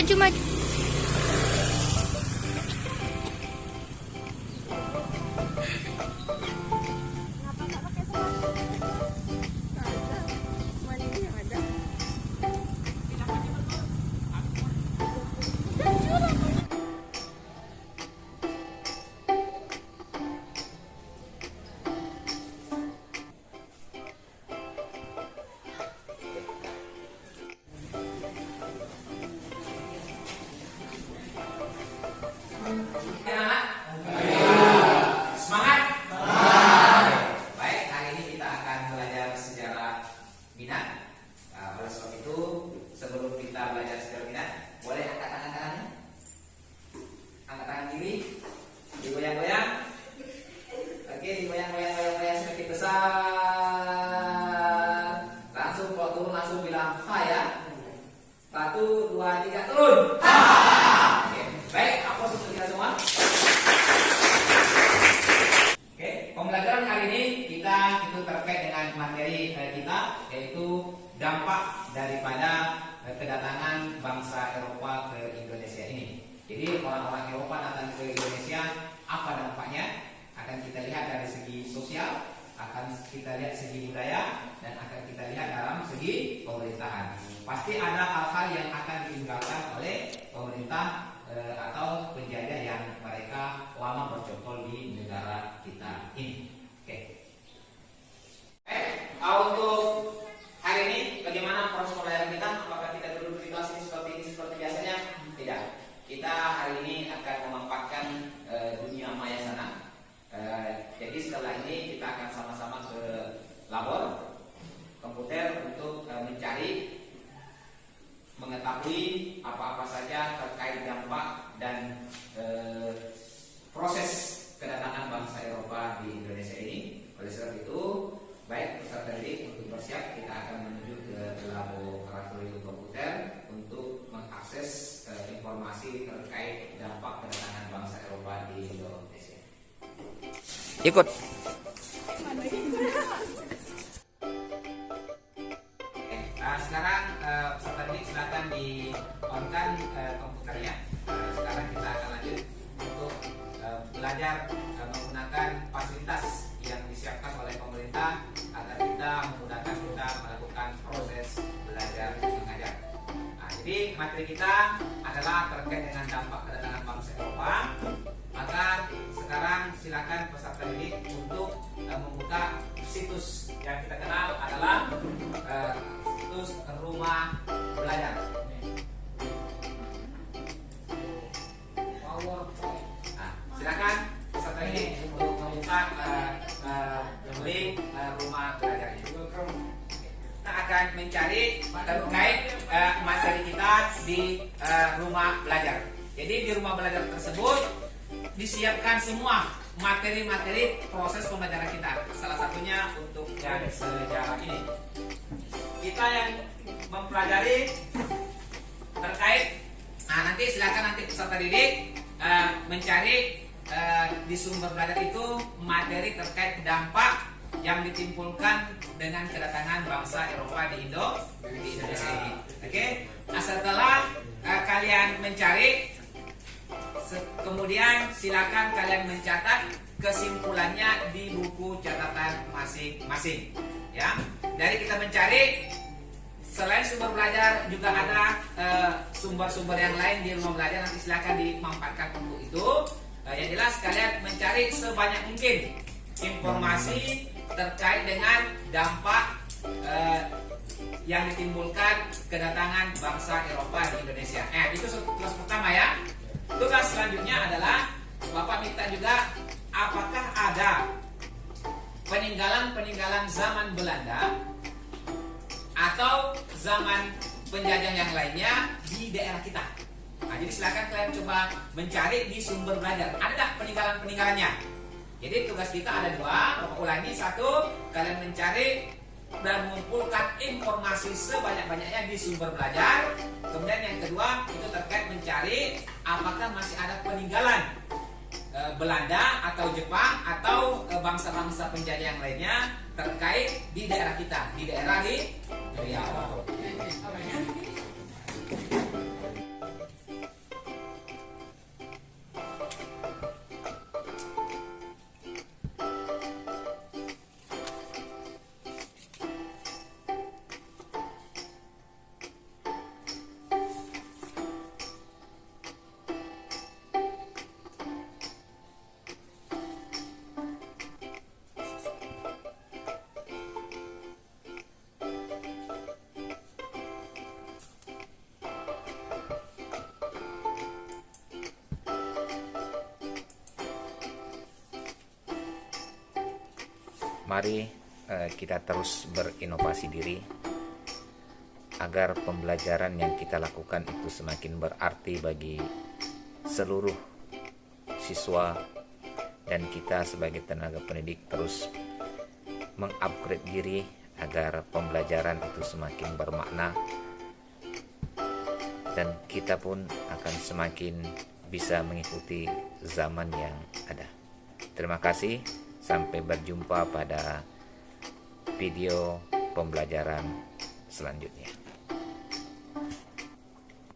Maju, maju. Semangat. Baik, hari ini kita akan belajar sejarah Minang. Oleh sebab itu, sebelum kita belajar sejarah Minang, boleh angkat tangan kanannya, angkat tangan kiri, digoyang-goyang. Oke, digoyang-goyang sedikit besar. Langsung kalau turun langsung bilang ha ya. 1, 2, 3, turun. Oke, baik, aplaus untuk kita semua. Pembelajaran hari ini kita itu terkait dengan materi kita, yaitu dampak daripada kedatangan bangsa Eropa ke Indonesia ini. Jadi orang-orang Eropa datang ke Indonesia, apa dampaknya? Akan kita lihat dari segi sosial, akan kita lihat segi budaya, dan akan kita lihat dalam segi pemerintahan. Pasti ada hal-hal yang akan ditinggalkan oleh pemerintah atau penjajah yang mereka lama bercokol di negara kita ini. Oke. Untuk hari ini bagaimana proses pembelajaran kita? Apakah kita duduk di kelas ini seperti biasanya? Tidak. Kita hari ini akan memanfaatkan dunia maya sana. Jadi setelah ini kita akan sama-sama ke labor komputer untuk mencari, mengetahui apa-apa saja terkait dampak dan proses kedatangan bangsa Eropa di Indonesia ini. Oleh sebab itu, baik peserta didik untuk bersiap, kita akan menuju ke laboratorium komputer untuk mengakses informasi terkait dampak kedatangan bangsa Eropa di Indonesia. Ikut. Sekarang peserta didik silakan di-on-kan komputernya. Sekarang kita akan lanjut untuk belajar menggunakan fasilitas yang disiapkan oleh pemerintah agar kita memudahkan kita melakukan proses belajar mengajar. Jadi materi kita adalah terkait dengan dampak kedatangan bangsa Eropa. Maka sekarang silakan peserta didik untuk membuka situs yang kita kenal adalah situs Rumah Belajar. Silakan peserta didik untuk membuka link Rumah Belajar ini. Kita akan mencari terkait materi kita di Rumah Belajar. Jadi di Rumah Belajar tersebut disiapkan semua materi-materi proses pembelajaran kita. Salah satunya untuk yang sejarah ini. Kita yang mempelajari terkait, nanti silakan nanti peserta didik mencari di sumber belajar itu materi terkait dampak yang ditimbulkan dengan kedatangan bangsa Eropa di Indonesia ini. Oke? Nah, setelah kalian mencari, kemudian silakan kalian mencatat kesimpulannya di buku catatan masing-masing. Ya, dari kita mencari, selain sumber belajar juga ada sumber-sumber yang lain di rumah belajar. Nanti silakan dimanfaatkan untuk itu. Yang jelas kalian mencari sebanyak mungkin informasi terkait dengan dampak yang ditimbulkan kedatangan bangsa Eropa di Indonesia. Itu tugas pertama ya. Tugas selanjutnya adalah Bapak minta juga apakah ada peninggalan-peninggalan zaman Belanda atau zaman penjajah yang lainnya di daerah kita. Nah, jadi silakan kalian coba mencari di sumber belajar. Ada tak peninggalan-peninggalannya? Jadi tugas kita ada dua. Bapak ulangi. Satu, kalian mencari dan mengumpulkan informasi sebanyak-banyaknya di sumber belajar. Kemudian yang kedua itu terkait mencari apakah masih ada peninggalan Belanda atau Jepang atau bangsa-bangsa penjajah yang lainnya terkait di daerah kita, di daerah di Riau. Mari kita terus berinovasi diri agar pembelajaran yang kita lakukan itu semakin berarti bagi seluruh siswa, dan kita sebagai tenaga pendidik terus mengupgrade diri agar pembelajaran itu semakin bermakna dan kita pun akan semakin bisa mengikuti zaman yang ada. Terima kasih, sampai berjumpa pada video pembelajaran selanjutnya.